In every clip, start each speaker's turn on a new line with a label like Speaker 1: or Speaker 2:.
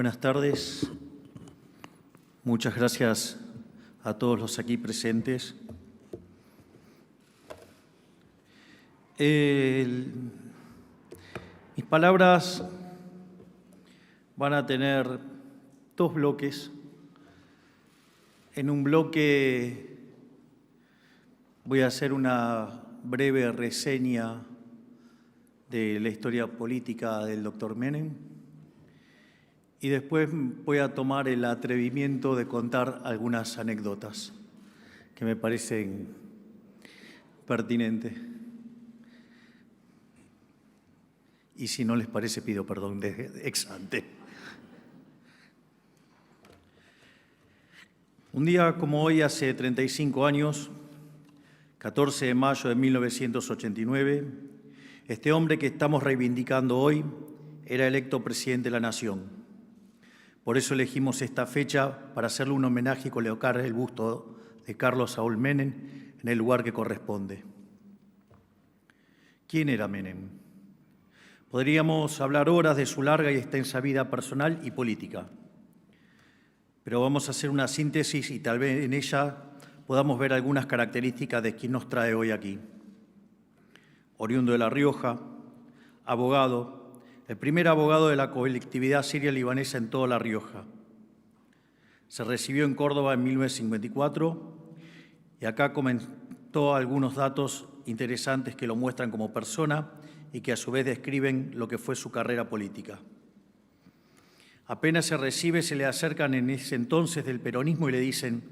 Speaker 1: Buenas tardes. Muchas gracias a todos los aquí presentes. Mis palabras van a tener dos bloques. En un bloque voy a hacer una breve reseña de la historia política del doctor Menem y después voy a tomar el atrevimiento de contar algunas anécdotas que me parecen pertinentes. Y si no les parece, pido perdón de ex ante. Un día como hoy, hace 35 años, 14 de mayo de 1989, este hombre que estamos reivindicando hoy era electo presidente de la Nación. Por eso elegimos esta fecha para hacerle un homenaje y colocar el busto de Carlos Saúl Menem en el lugar que corresponde. ¿Quién era Menem? Podríamos hablar horas de su larga y extensa vida personal y política, pero vamos a hacer una síntesis y tal vez en ella podamos ver algunas características de quien nos trae hoy aquí. Oriundo de La Rioja, abogado, el primer abogado de la colectividad siria-libanesa en toda La Rioja. Se recibió en Córdoba en 1954 y acá comentó algunos datos interesantes que lo muestran como persona y que a su vez describen lo que fue su carrera política. Apenas se recibe, se le acercan en ese entonces del peronismo y le dicen: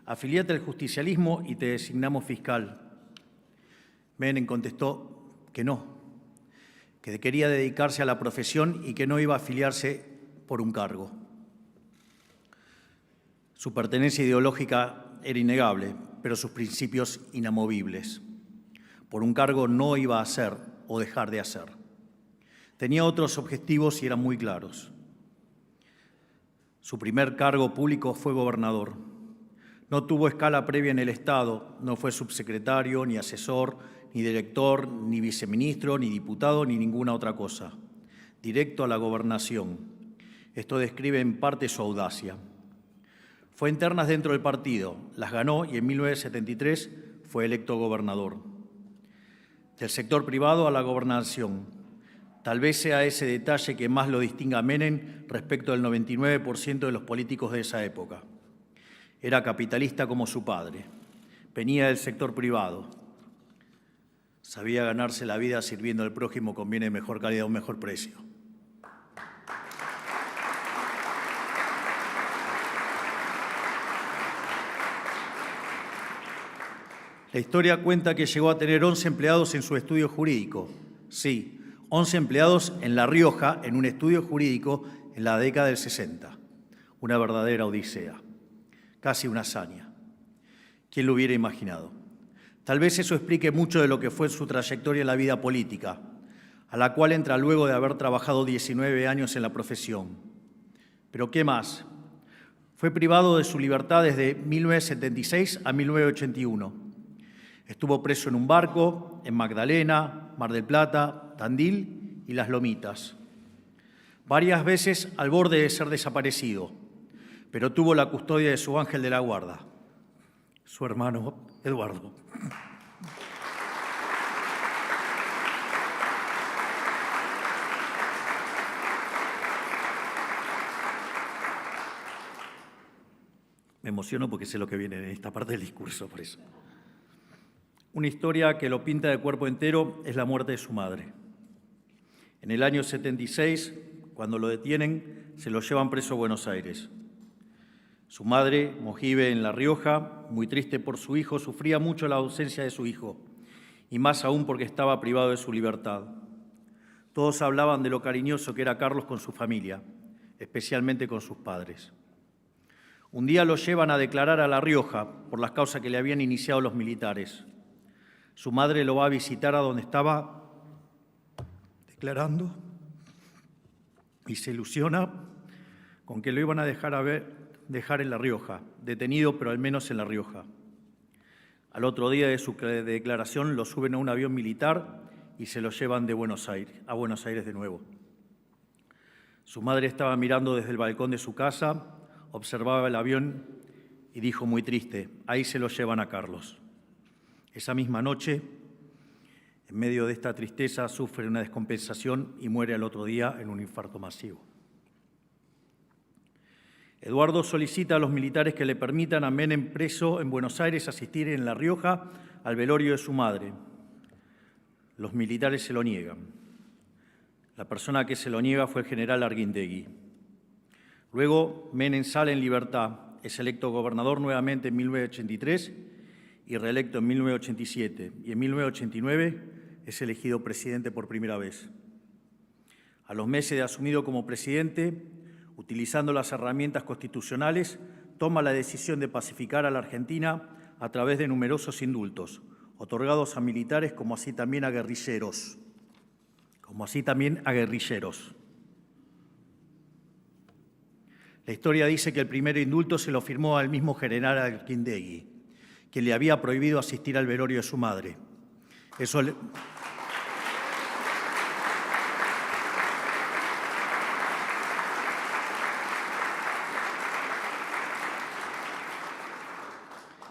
Speaker 1: afiliate al justicialismo y te designamos fiscal. Menem contestó que no, que quería dedicarse a la profesión y que no iba a afiliarse por un cargo. Su pertenencia ideológica era innegable, pero sus principios inamovibles. Por un cargo no iba a hacer o dejar de hacer. Tenía otros objetivos y eran muy claros. Su primer cargo público fue gobernador. No tuvo escala previa en el Estado, no fue subsecretario, ni asesor, ni director, ni viceministro, ni diputado, ni ninguna otra cosa. Directo a la gobernación. Esto describe en parte su audacia. Fue en ternas dentro del partido, las ganó y en 1973 fue electo gobernador. Del sector privado a la gobernación. Tal vez sea ese detalle que más lo distinga a Menem respecto del 99% de los políticos de esa época. Era capitalista como su padre. Venía del sector privado. Sabía ganarse la vida sirviendo al prójimo con bienes de mejor calidad a un mejor precio. La historia cuenta que llegó a tener 11 empleados en su estudio jurídico. Sí, 11 empleados en La Rioja, en un estudio jurídico en la década del 60. Una verdadera odisea, casi una hazaña. ¿Quién lo hubiera imaginado? Tal vez eso explique mucho de lo que fue su trayectoria en la vida política, a la cual entra luego de haber trabajado 19 años en la profesión. ¿Pero qué más? Fue privado de su libertad desde 1976 a 1981. Estuvo preso en un barco, en Magdalena, Mar del Plata, Tandil y Las Lomitas. Varias veces al borde de ser desaparecido, pero tuvo la custodia de su ángel de la guarda, su hermano Eduardo. Me emociono porque sé lo que viene en esta parte del discurso, por eso. Una historia que lo pinta de cuerpo entero es la muerte de su madre. En el año 76, cuando lo detienen, se lo llevan preso a Buenos Aires. Su madre, Mojibe, en La Rioja, muy triste por su hijo, sufría mucho la ausencia de su hijo, y más aún porque estaba privado de su libertad. Todos hablaban de lo cariñoso que era Carlos con su familia, especialmente con sus padres. Un día lo llevan a declarar a La Rioja por las causas que le habían iniciado los militares. Su madre lo va a visitar a donde estaba declarando y se ilusiona con que lo iban a dejar en La Rioja, detenido pero al menos en La Rioja. Al otro día de su declaración lo suben a un avión militar y se lo llevan a Buenos Aires de nuevo. Su madre estaba mirando desde el balcón de su casa, observaba el avión y dijo muy triste: ahí se lo llevan a Carlos. Esa misma noche, en medio de esta tristeza, sufre una descompensación y muere al otro día en un infarto masivo. Eduardo solicita a los militares que le permitan a Menem, preso en Buenos Aires, asistir en La Rioja al velorio de su madre. Los militares se lo niegan. La persona que se lo niega fue el general Arguindegui. Luego, Menem sale en libertad, es electo gobernador nuevamente en 1983 y reelecto en 1987. Y en 1989 es elegido presidente por primera vez. A los meses de asumido como presidente, utilizando las herramientas constitucionales, toma la decisión de pacificar a la Argentina a través de numerosos indultos, otorgados a militares como así también a guerrilleros. La historia dice que el primer indulto se lo firmó al mismo general Arguindegui, que le había prohibido asistir al velorio de su madre.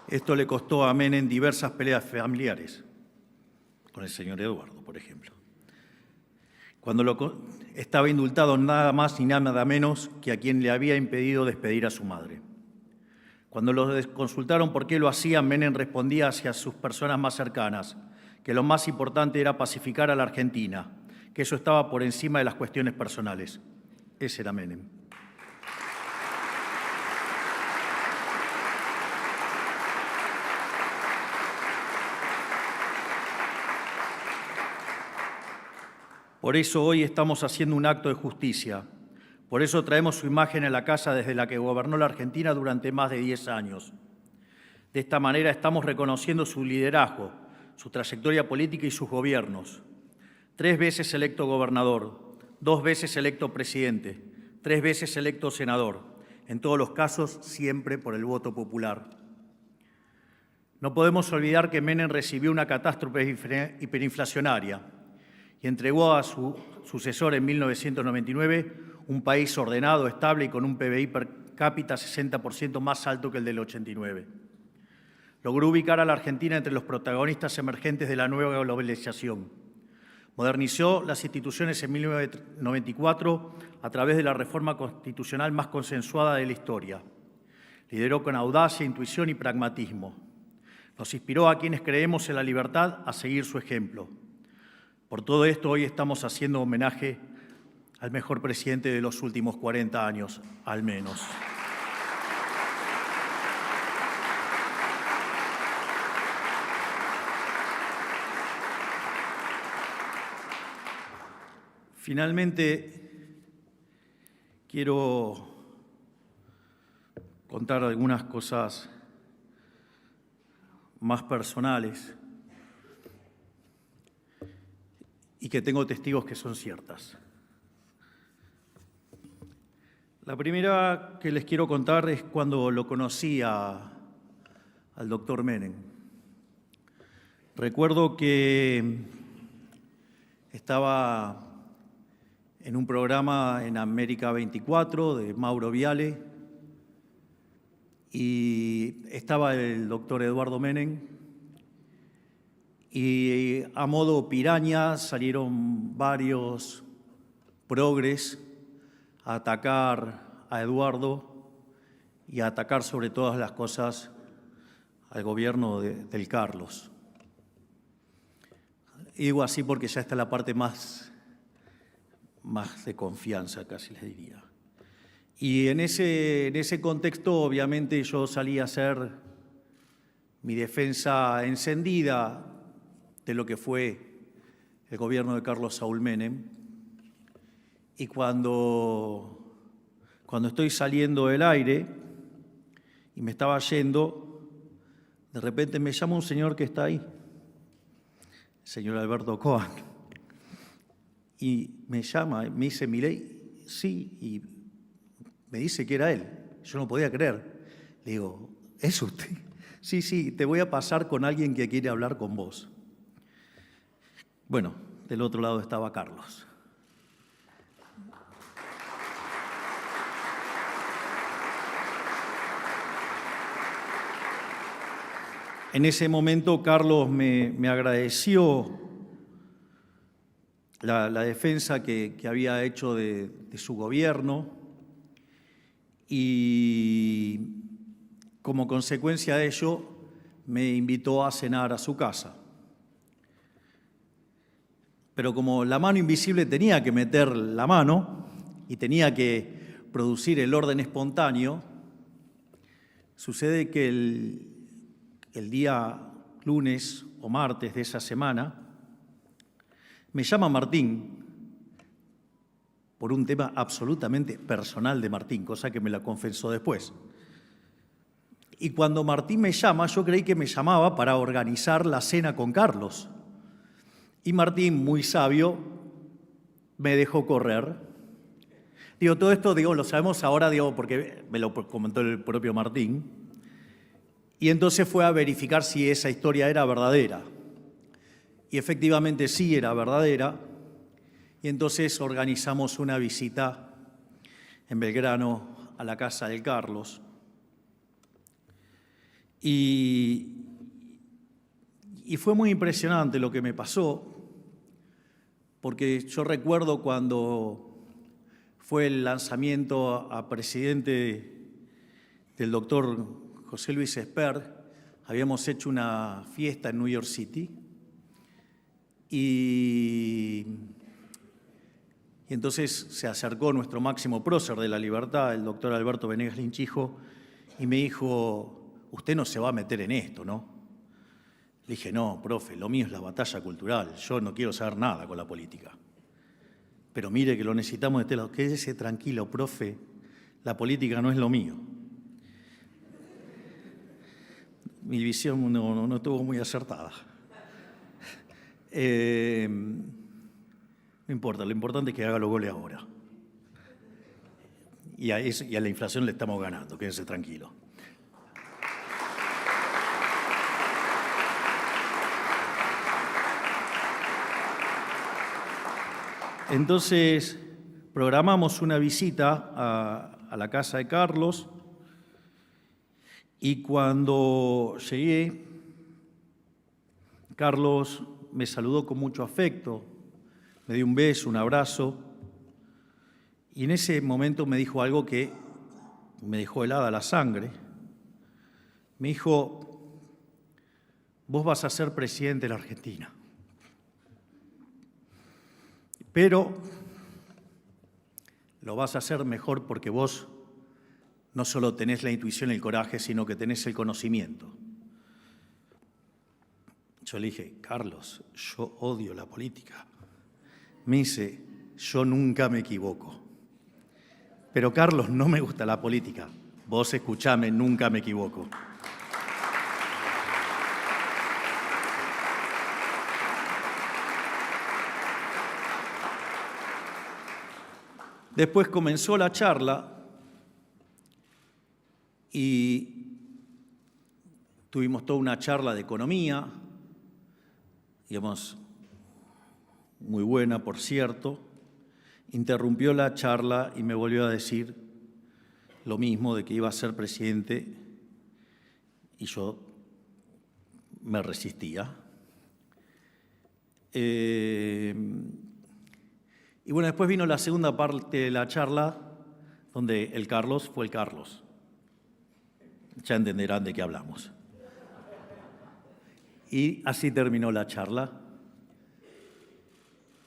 Speaker 1: Esto le costó a Menem diversas peleas familiares, con el señor Eduardo, por ejemplo, cuando estaba indultado nada más y nada menos que a quien le había impedido despedir a su madre. Cuando lo consultaron por qué lo hacían, Menem respondía hacia sus personas más cercanas que lo más importante era pacificar a la Argentina, que eso estaba por encima de las cuestiones personales. Ese era Menem. Por eso hoy estamos haciendo un acto de justicia. Por eso traemos su imagen a la casa desde la que gobernó la Argentina durante más de 10 años. De esta manera estamos reconociendo su liderazgo, su trayectoria política y sus gobiernos. 3 veces electo gobernador, 2 veces electo presidente, 3 veces electo senador. En todos los casos, siempre por el voto popular. No podemos olvidar que Menem recibió una catástrofe hiperinflacionaria y entregó a su sucesor en 1999 un país ordenado, estable y con un PBI per cápita 60% más alto que el del 89. Logró ubicar a la Argentina entre los protagonistas emergentes de la nueva globalización. Modernizó las instituciones en 1994 a través de la reforma constitucional más consensuada de la historia. Lideró con audacia, intuición y pragmatismo. Nos inspiró a quienes creemos en la libertad a seguir su ejemplo. Por todo esto, hoy estamos haciendo homenaje al mejor presidente de los últimos 40 años, al menos. Finalmente, quiero contar algunas cosas más personales y que tengo testigos que son ciertas. La primera que les quiero contar es cuando lo conocí al doctor Menem. Recuerdo que estaba en un programa en América 24 de Mauro Viale y estaba el doctor Eduardo Menem y a modo piraña salieron varios progres a atacar a Eduardo y a atacar sobre todas las cosas al gobierno del Carlos. Y digo así porque ya está la parte más de confianza, casi les diría. Y en ese contexto, obviamente, yo salí a hacer mi defensa encendida de lo que fue el gobierno de Carlos Saúl Menem. Y cuando estoy saliendo del aire y me estaba yendo, de repente me llama un señor que está ahí, el señor Alberto Cohen. Y me llama, me dice: Milei, sí, y me dice que era él. Yo no podía creer. Le digo: ¿es usted? Sí, te voy a pasar con alguien que quiere hablar con vos. Bueno, del otro lado estaba Carlos. En ese momento Carlos me agradeció la defensa que había hecho de su gobierno y como consecuencia de ello me invitó a cenar a su casa. Pero como la mano invisible tenía que meter la mano y tenía que producir el orden espontáneo, sucede que el día lunes o martes de esa semana me llama Martín por un tema absolutamente personal de Martín, cosa que me la confesó después. Y cuando Martín me llama, yo creí que me llamaba para organizar la cena con Carlos. Y Martín, muy sabio, me dejó correr. Todo esto lo sabemos ahora, porque me lo comentó el propio Martín. Y entonces fue a verificar si esa historia era verdadera. Y efectivamente sí era verdadera. Y entonces organizamos una visita en Belgrano a la casa de Carlos. Y fue muy impresionante lo que me pasó, porque yo recuerdo cuando fue el lanzamiento a presidente del doctor José Luis Espert, habíamos hecho una fiesta en New York City y entonces se acercó nuestro máximo prócer de la libertad, el doctor Alberto Venegas Linchijo, y me dijo: usted no se va a meter en esto, ¿no? Le dije: no, profe, lo mío es la batalla cultural, yo no quiero saber nada con la política. Pero mire que lo necesitamos de este lado. Quédese tranquilo, profe, la política no es lo mío. Mi visión no estuvo muy acertada. No importa, lo importante es que haga los goles ahora. Y a la inflación le estamos ganando, quédese tranquilo. Entonces, programamos una visita a la casa de Carlos y cuando llegué, Carlos me saludó con mucho afecto, me dio un beso, un abrazo, y en ese momento me dijo algo que me dejó helada la sangre. Me dijo: vos vas a ser presidente de la Argentina. Pero lo vas a hacer mejor porque vos no solo tenés la intuición y el coraje, sino que tenés el conocimiento. Yo le dije: Carlos, yo odio la política. Me dice: yo nunca me equivoco. Pero Carlos, no me gusta la política. Vos escuchame, nunca me equivoco. Después comenzó la charla y tuvimos toda una charla de economía, digamos, muy buena, por cierto. Interrumpió la charla y me volvió a decir lo mismo, de que iba a ser presidente, y yo me resistía. Y bueno, después vino la segunda parte de la charla, donde el Carlos fue el Carlos. Ya entenderán de qué hablamos. Y así terminó la charla.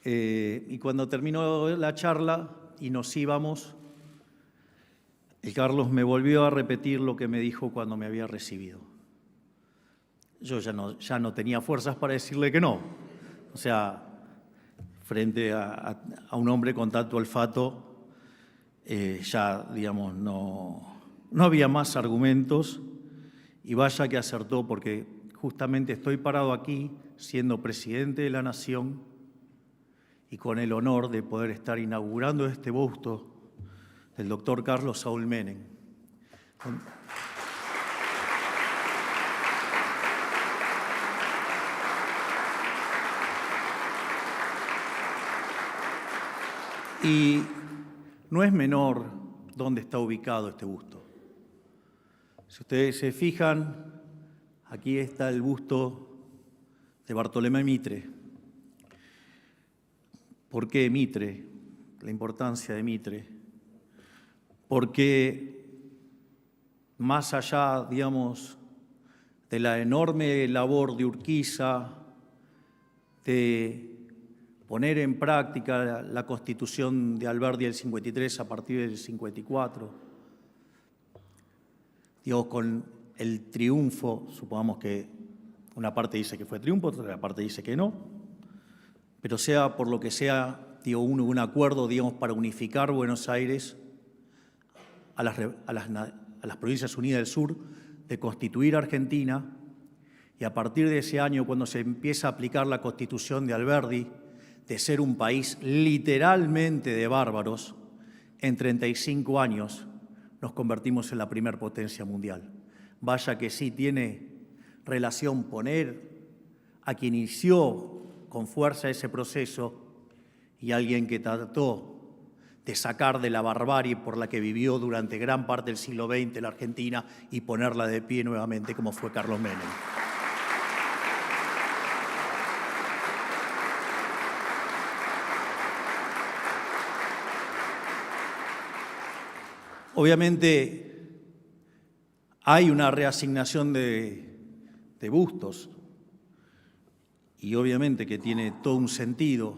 Speaker 1: Y cuando terminó la charla y nos íbamos, el Carlos me volvió a repetir lo que me dijo cuando me había recibido. Yo ya no tenía fuerzas para decirle que no. O sea, frente a un hombre con tanto olfato, ya, digamos, no había más argumentos, y vaya que acertó, porque justamente estoy parado aquí siendo presidente de la Nación y con el honor de poder estar inaugurando este busto del doctor Carlos Saúl Menem. Y no es menor dónde está ubicado este busto. Si ustedes se fijan, Aquí está el busto de Bartolomé Mitre. ¿Por qué Mitre? La importancia de Mitre. Porque más allá, digamos, de la enorme labor de Urquiza, de poner en práctica la Constitución de Alberdi del 53 a partir del 54, digo, con el triunfo, supongamos que una parte dice que fue triunfo, otra parte dice que no, pero sea por lo que sea, digo, un acuerdo, digamos, para unificar Buenos Aires a las Provincias Unidas del Sur, de constituir Argentina, y a partir de ese año, cuando se empieza a aplicar la Constitución de Alberdi, de ser un país literalmente de bárbaros, en 35 años nos convertimos en la primer potencia mundial. Vaya que sí tiene relación poner a quien inició con fuerza ese proceso y alguien que trató de sacar de la barbarie por la que vivió durante gran parte del siglo XX la Argentina y ponerla de pie nuevamente, como fue Carlos Menem. Obviamente hay una reasignación de bustos y obviamente que tiene todo un sentido.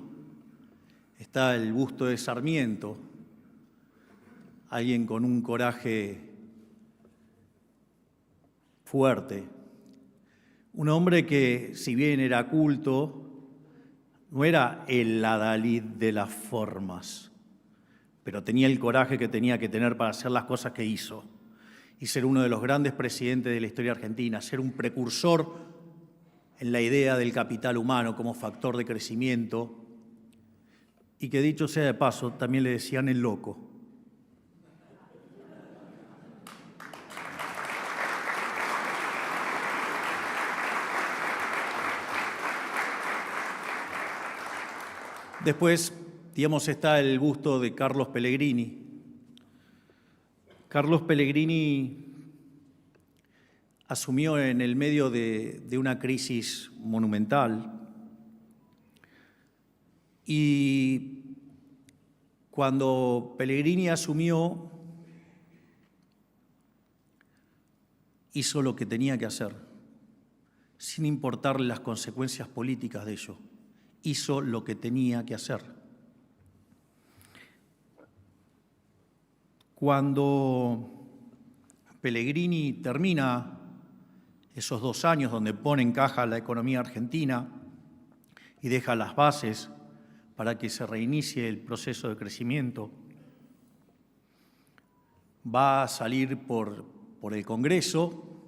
Speaker 1: Está el busto de Sarmiento, alguien con un coraje fuerte, un hombre que, si bien era culto, no era el adalid de las formas, pero tenía el coraje que tenía que tener para hacer las cosas que hizo y ser uno de los grandes presidentes de la historia argentina, ser un precursor en la idea del capital humano como factor de crecimiento, y que, dicho sea de paso, también le decían el loco. Después, digamos, está el busto de Carlos Pellegrini. Carlos Pellegrini asumió en el medio de una crisis monumental y cuando Pellegrini asumió, hizo lo que tenía que hacer, sin importarle las consecuencias políticas de ello. Hizo lo que tenía que hacer. Cuando Pellegrini termina esos 2 años donde pone en caja la economía argentina y deja las bases para que se reinicie el proceso de crecimiento, va a salir por el Congreso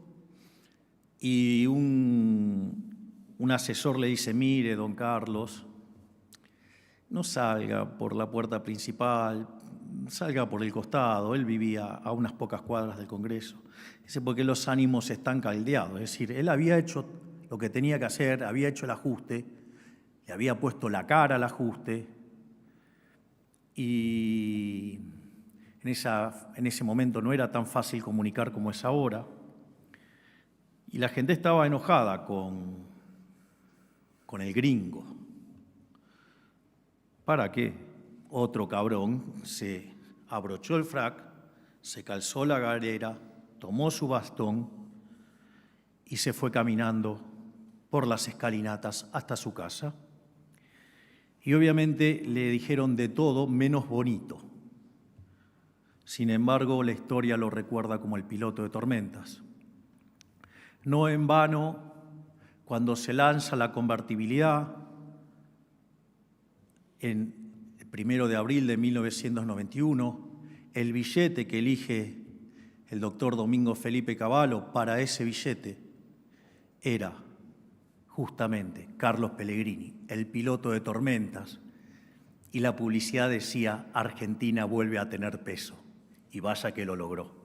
Speaker 1: y un asesor le dice: mire, don Carlos, no salga por la puerta principal, salga por el costado. Él vivía a unas pocas cuadras del Congreso. Dice, porque los ánimos están caldeados. Es decir, él había hecho lo que tenía que hacer, había hecho el ajuste, le había puesto la cara al ajuste y en ese momento no era tan fácil comunicar como es ahora. Y la gente estaba enojada con el gringo. ¿Para qué? Otro cabrón se abrochó el frac, se calzó la galera, tomó su bastón y se fue caminando por las escalinatas hasta su casa. Y obviamente le dijeron de todo menos bonito. Sin embargo, la historia lo recuerda como el piloto de tormentas. No en vano, cuando se lanza la convertibilidad, en el 1 de abril de 1991, el billete que elige el doctor Domingo Felipe Cavallo para ese billete era justamente Carlos Pellegrini, el piloto de tormentas, y la publicidad decía: Argentina vuelve a tener peso, y vaya que lo logró.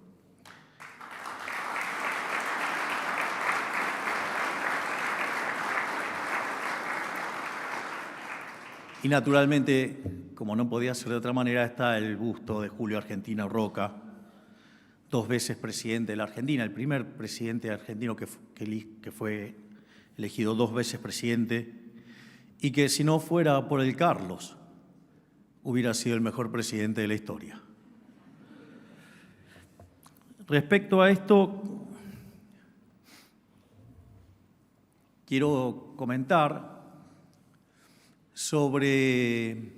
Speaker 1: Y naturalmente, como no podía ser de otra manera, está el busto de Julio Argentino Roca, 2 veces presidente de la Argentina, el primer presidente argentino que fue elegido 2 veces presidente, y que si no fuera por el Carlos, hubiera sido el mejor presidente de la historia. Respecto a esto, quiero comentar sobre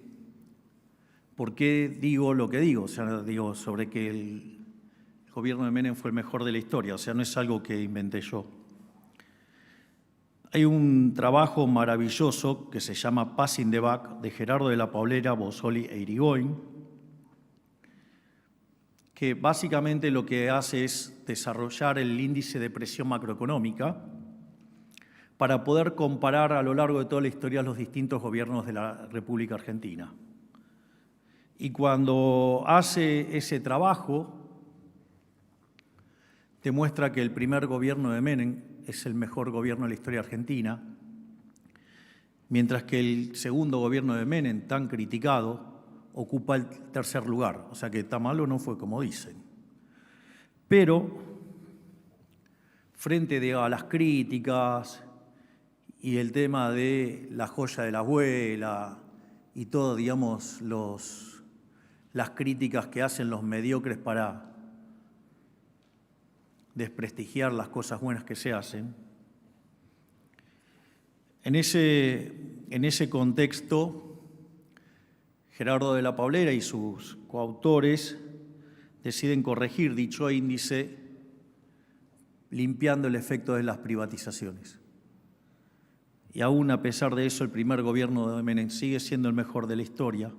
Speaker 1: por qué digo lo que digo, o sea, digo sobre que el gobierno de Menem fue el mejor de la historia, o sea, no es algo que inventé yo. Hay un trabajo maravilloso que se llama Passing the Buck, de Gerardo de la Paulera, Bozzoli e Irigoyen, que básicamente lo que hace es desarrollar el índice de presión macroeconómica para poder comparar a lo largo de toda la historia los distintos gobiernos de la República Argentina. Y cuando hace ese trabajo, demuestra que el primer gobierno de Menem es el mejor gobierno de la historia argentina, mientras que el segundo gobierno de Menem, tan criticado, ocupa el tercer lugar. O sea que tan malo no fue como dicen. Pero, frente a las críticas y el tema de la joya de la abuela y todo, digamos, las críticas que hacen los mediocres para desprestigiar las cosas buenas que se hacen. En ese contexto, Gerardo de la Paulera y sus coautores deciden corregir dicho índice limpiando el efecto de las privatizaciones. Y aún a pesar de eso, el primer gobierno de Menem sigue siendo el mejor de la historia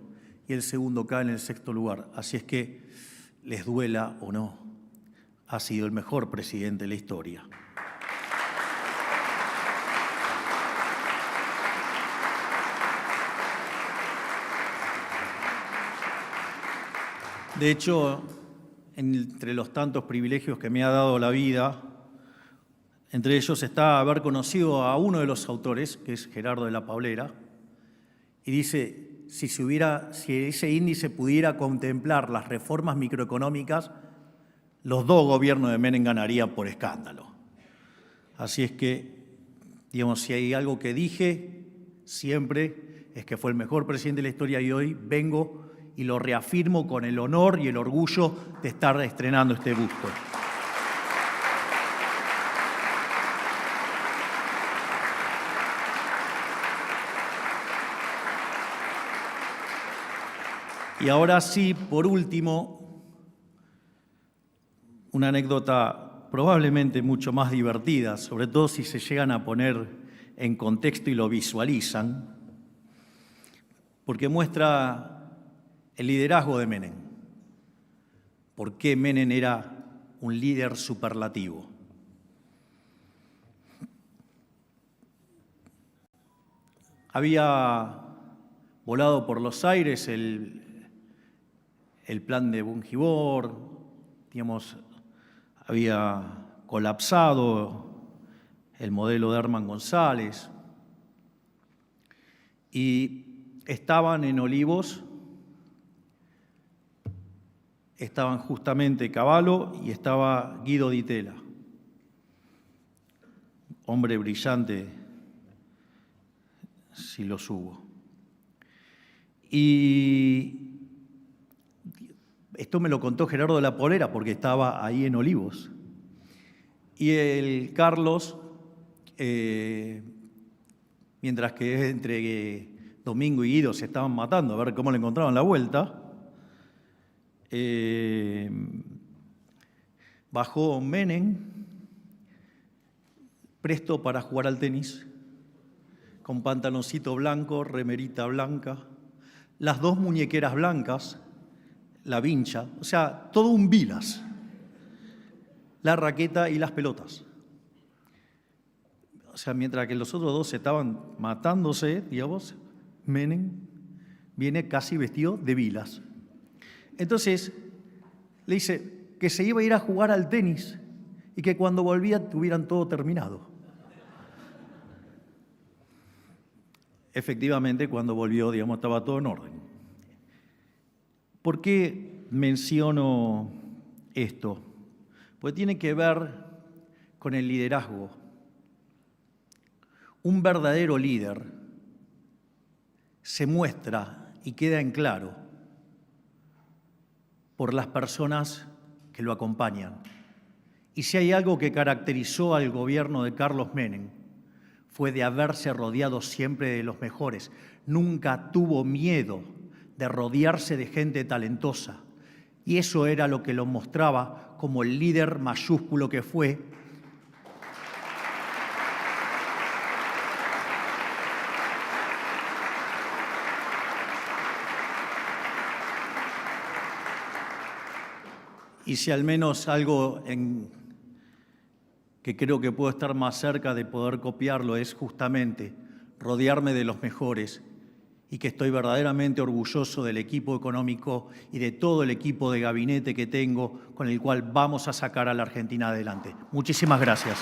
Speaker 1: y el segundo cae en el 6º lugar. Así es que, les duela o no, ha sido el mejor presidente de la historia. De hecho, entre los tantos privilegios que me ha dado la vida, entre ellos está haber conocido a uno de los autores, que es Gerardo de la Paulera, y dice, si ese índice pudiera contemplar las reformas microeconómicas, los 2 gobiernos de Menem ganarían por escándalo. Así es que, digamos, si hay algo que dije siempre es que fue el mejor presidente de la historia y hoy vengo y lo reafirmo con el honor y el orgullo de estar estrenando este busto. Y ahora sí, por último, una anécdota probablemente mucho más divertida, sobre todo si se llegan a poner en contexto y lo visualizan, porque muestra el liderazgo de Menem. ¿Por qué Menem era un líder superlativo? Había volado por los aires el plan de Bungibor, digamos, había colapsado el modelo de Herman González y estaban en Olivos, estaban justamente Cavallo y estaba Guido Di Tella, hombre brillante, si los hubo. Y esto me lo contó Gerardo de la Paulera porque estaba ahí en Olivos. Y el Carlos, mientras que entre Domingo y Guido se estaban matando a ver cómo le encontraban la vuelta, bajó Menem, presto para jugar al tenis, con pantaloncito blanco, remerita blanca, las 2 muñequeras blancas, la vincha, o sea, todo un Vilas, la raqueta y las pelotas. O sea, mientras que los otros 2 estaban matándose, digamos, Menem viene casi vestido de Vilas. Entonces, le dice que se iba a ir a jugar al tenis y que cuando volvía tuvieran todo terminado. Efectivamente, cuando volvió, digamos, estaba todo en orden. ¿Por qué menciono esto? pues tiene que ver con el liderazgo. Un verdadero líder se muestra y queda en claro por las personas que lo acompañan. Y si hay algo que caracterizó al gobierno de Carlos Menem, fue de haberse rodeado siempre de los mejores. Nunca tuvo miedo de rodearse de gente talentosa. Y eso era lo que lo mostraba como el líder mayúsculo que fue. Y si al menos algo que creo que puedo estar más cerca de poder copiarlo es justamente rodearme de los mejores, y que estoy verdaderamente orgulloso del equipo económico y de todo el equipo de gabinete que tengo, con el cual vamos a sacar a la Argentina adelante. Muchísimas gracias.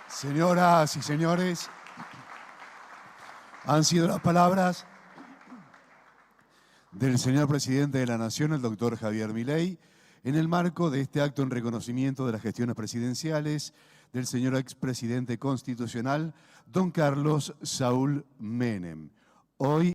Speaker 2: Señoras y señores, han sido las palabras del señor presidente de la Nación, el doctor Javier Milei, en el marco de este acto en reconocimiento de las gestiones presidenciales del señor expresidente constitucional, don Carlos Saúl Menem. Hoy